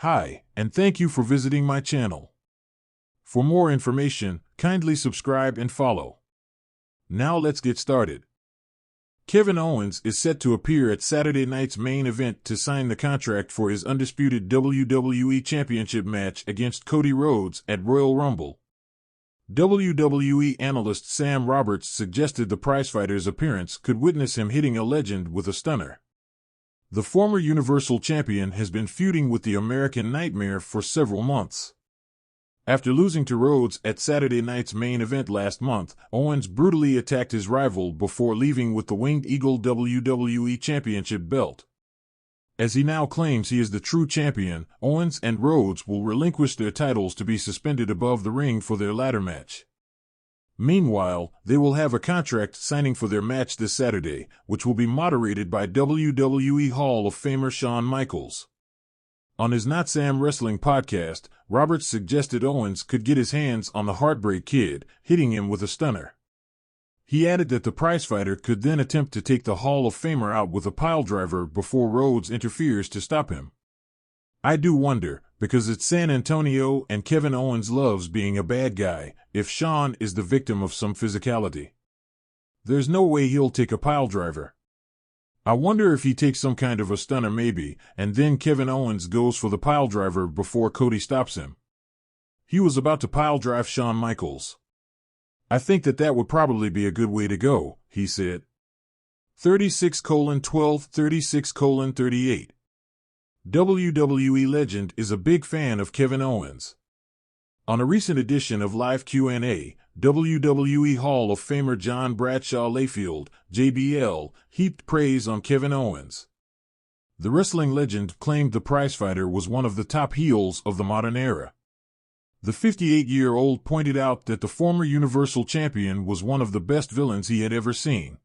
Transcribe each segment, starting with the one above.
Hi, and thank you for visiting my channel. For more information, kindly subscribe and follow. Now let's get started. Kevin Owens is set to appear at Saturday night's main event to sign the contract for his undisputed WWE Championship match against Cody Rhodes at Royal Rumble. WWE analyst Sam Roberts suggested the prizefighter's appearance could witness him hitting a legend with a stunner. The former Universal Champion has been feuding with the American Nightmare for several months. After losing to Rhodes at Saturday night's main event last month, Owens brutally attacked his rival before leaving with the Winged Eagle WWE Championship belt. As he now claims he is the true champion, Owens and Rhodes will relinquish their titles to be suspended above the ring for their ladder match. Meanwhile, they will have a contract signing for their match this Saturday, which will be moderated by WWE Hall of Famer Shawn Michaels. On his Not Sam Wrestling podcast, Roberts suggested Owens could get his hands on the Heartbreak Kid, hitting him with a stunner. He added that the prizefighter could then attempt to take the Hall of Famer out with a piledriver before Rhodes interferes to stop him. I do wonder, because it's San Antonio and Kevin Owens loves being a bad guy, if Shawn is the victim of some physicality. There's no way he'll take a piledriver. I wonder if he takes some kind of a stunner maybe, and then Kevin Owens goes for the piledriver before Cody stops him. He was about to piledrive Shawn Michaels. I think that would probably be a good way to go, he said. 36:12 36:38. WWE legend is a big fan of Kevin Owens. On a recent edition of Live Q&A, WWE Hall of Famer John Bradshaw Layfield, JBL, heaped praise on Kevin Owens. The wrestling legend claimed the prizefighter was one of the top heels of the modern era. The 58-year-old pointed out that the former Universal Champion was one of the best villains he had ever seen.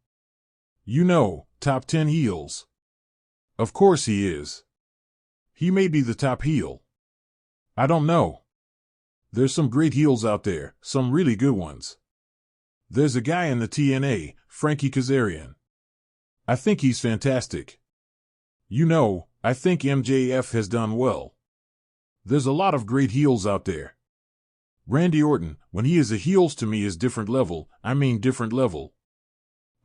You know, top 10 heels. Of course he is. He may be the top heel. I don't know. There's some great heels out there, some really good ones. There's a guy in the TNA, Frankie Kazarian. I think he's fantastic. You know, I think MJF has done well. There's a lot of great heels out there. Randy Orton, when he is a heel, to me is different level, different level.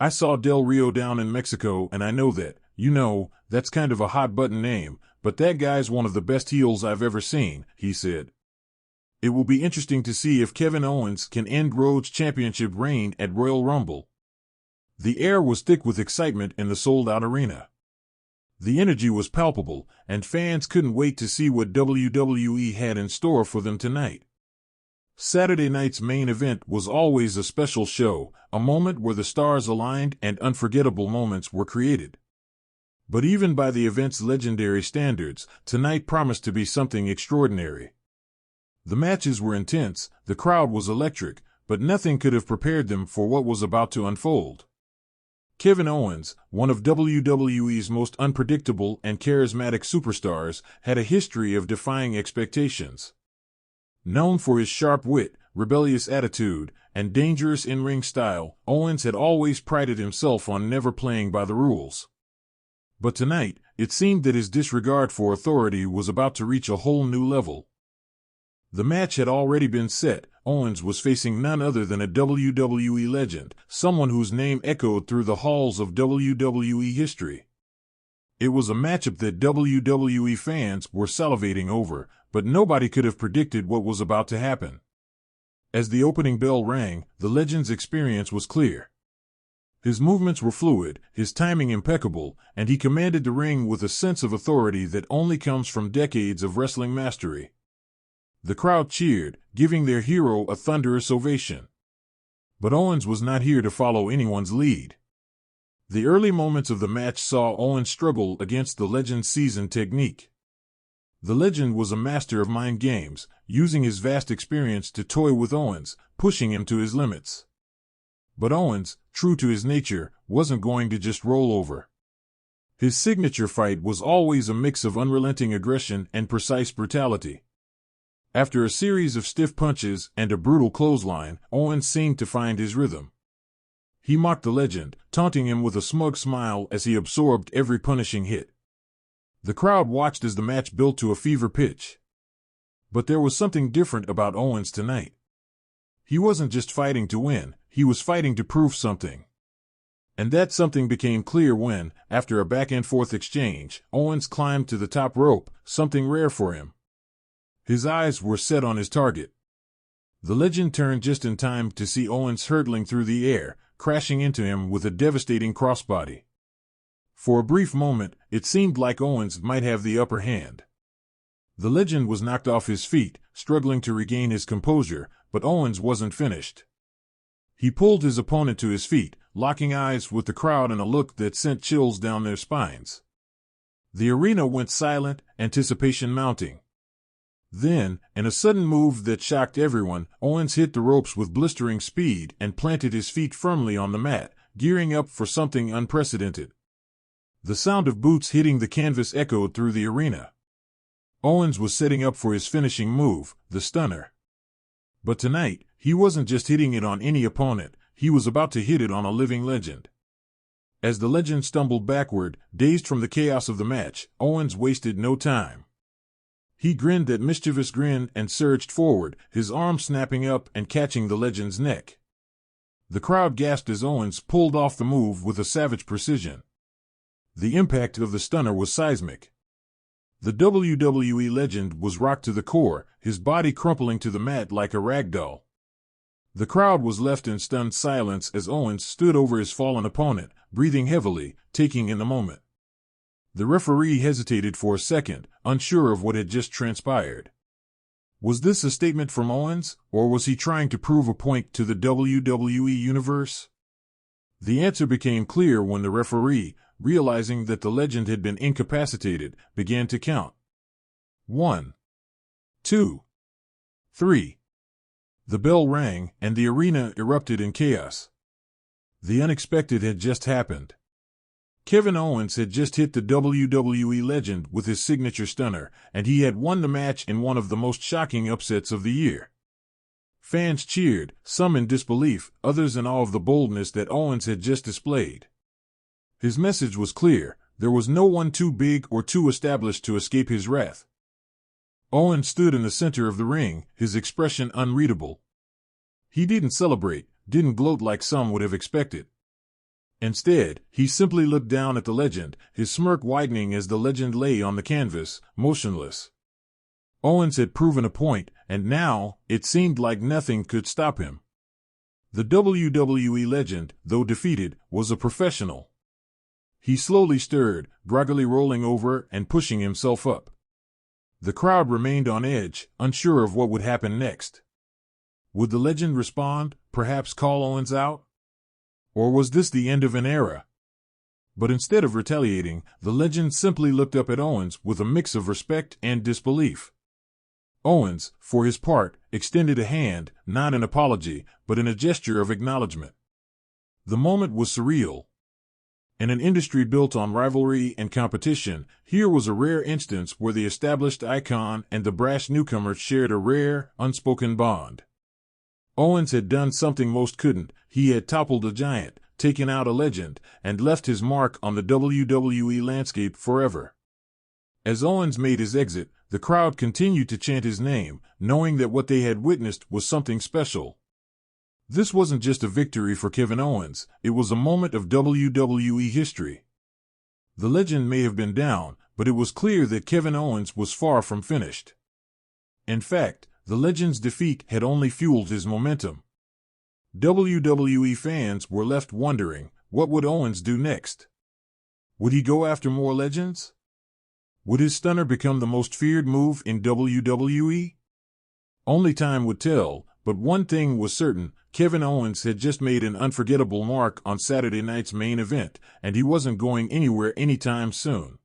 I saw Del Rio down in Mexico and I know that, that's kind of a hot-button name, but that guy's one of the best heels I've ever seen, he said. It will be interesting to see if Kevin Owens can end Rhodes' championship reign at Royal Rumble. The air was thick with excitement in the sold-out arena. The energy was palpable, and fans couldn't wait to see what WWE had in store for them tonight. Saturday night's main event was always a special show, a moment where the stars aligned and unforgettable moments were created. But even by the event's legendary standards, tonight promised to be something extraordinary. The matches were intense, the crowd was electric, but nothing could have prepared them for what was about to unfold. Kevin Owens, one of WWE's most unpredictable and charismatic superstars, had a history of defying expectations. Known for his sharp wit, rebellious attitude, and dangerous in-ring style, Owens had always prided himself on never playing by the rules. But tonight, it seemed that his disregard for authority was about to reach a whole new level. The match had already been set. Owens was facing none other than a WWE legend, someone whose name echoed through the halls of WWE history. It was a matchup that WWE fans were salivating over, but nobody could have predicted what was about to happen. As the opening bell rang, the legend's experience was clear. His movements were fluid, his timing impeccable, and he commanded the ring with a sense of authority that only comes from decades of wrestling mastery. The crowd cheered, giving their hero a thunderous ovation. But Owens was not here to follow anyone's lead. The early moments of the match saw Owens struggle against the legend's seasoned technique. The legend was a master of mind games, using his vast experience to toy with Owens, pushing him to his limits. But Owens, true to his nature, wasn't going to just roll over. His signature fight was always a mix of unrelenting aggression and precise brutality. After a series of stiff punches and a brutal clothesline, Owens seemed to find his rhythm. He mocked the legend, taunting him with a smug smile as he absorbed every punishing hit. The crowd watched as the match built to a fever pitch. But there was something different about Owens tonight. He wasn't just fighting to win, he was fighting to prove something. And that something became clear when, after a back-and-forth exchange, Owens climbed to the top rope, something rare for him. His eyes were set on his target. The legend turned just in time to see Owens hurtling through the air, crashing into him with a devastating crossbody. For a brief moment, it seemed like Owens might have the upper hand. The legend was knocked off his feet, struggling to regain his composure, but Owens wasn't finished. He pulled his opponent to his feet, locking eyes with the crowd in a look that sent chills down their spines. The arena went silent, anticipation mounting. Then, in a sudden move that shocked everyone, Owens hit the ropes with blistering speed and planted his feet firmly on the mat, gearing up for something unprecedented. The sound of boots hitting the canvas echoed through the arena. Owens was setting up for his finishing move, the stunner. But tonight, he wasn't just hitting it on any opponent, he was about to hit it on a living legend. As the legend stumbled backward, dazed from the chaos of the match, Owens wasted no time. He grinned that mischievous grin and surged forward, his arm snapping up and catching the legend's neck. The crowd gasped as Owens pulled off the move with a savage precision. The impact of the stunner was seismic. The WWE legend was rocked to the core, his body crumpling to the mat like a rag doll. The crowd was left in stunned silence as Owens stood over his fallen opponent, breathing heavily, taking in the moment. The referee hesitated for a second, unsure of what had just transpired. Was this a statement from Owens, or was he trying to prove a point to the WWE Universe? The answer became clear when the referee, realizing that the legend had been incapacitated, began to count. 1, 2, 3. The bell rang, and the arena erupted in chaos. The unexpected had just happened. Kevin Owens had just hit the WWE legend with his signature stunner, and he had won the match in one of the most shocking upsets of the year. Fans cheered, some in disbelief, others in awe of the boldness that Owens had just displayed. His message was clear: there was no one too big or too established to escape his wrath. Owens stood in the center of the ring, his expression unreadable. He didn't celebrate, didn't gloat like some would have expected. Instead, he simply looked down at the legend, his smirk widening as the legend lay on the canvas, motionless. Owens had proven a point, and now, it seemed like nothing could stop him. The WWE legend, though defeated, was a professional. He slowly stirred, groggily rolling over and pushing himself up. The crowd remained on edge, unsure of what would happen next. Would the legend respond, perhaps call Owens out? Or was this the end of an era? But instead of retaliating, the legend simply looked up at Owens with a mix of respect and disbelief. Owens, for his part, extended a hand, not in apology, but in a gesture of acknowledgement. The moment was surreal. In an industry built on rivalry and competition, here was a rare instance where the established icon and the brash newcomer shared a rare, unspoken bond. Owens had done something most couldn't. He had toppled a giant, taken out a legend, and left his mark on the WWE landscape forever. As Owens made his exit, the crowd continued to chant his name, knowing that what they had witnessed was something special. This wasn't just a victory for Kevin Owens, it was a moment of WWE history. The legend may have been down, but it was clear that Kevin Owens was far from finished. In fact, the legend's defeat had only fueled his momentum. WWE fans were left wondering, what would Owens do next? Would he go after more legends? Would his stunner become the most feared move in WWE? Only time would tell, but one thing was certain: Kevin Owens had just made an unforgettable mark on Saturday night's main event, and he wasn't going anywhere anytime soon.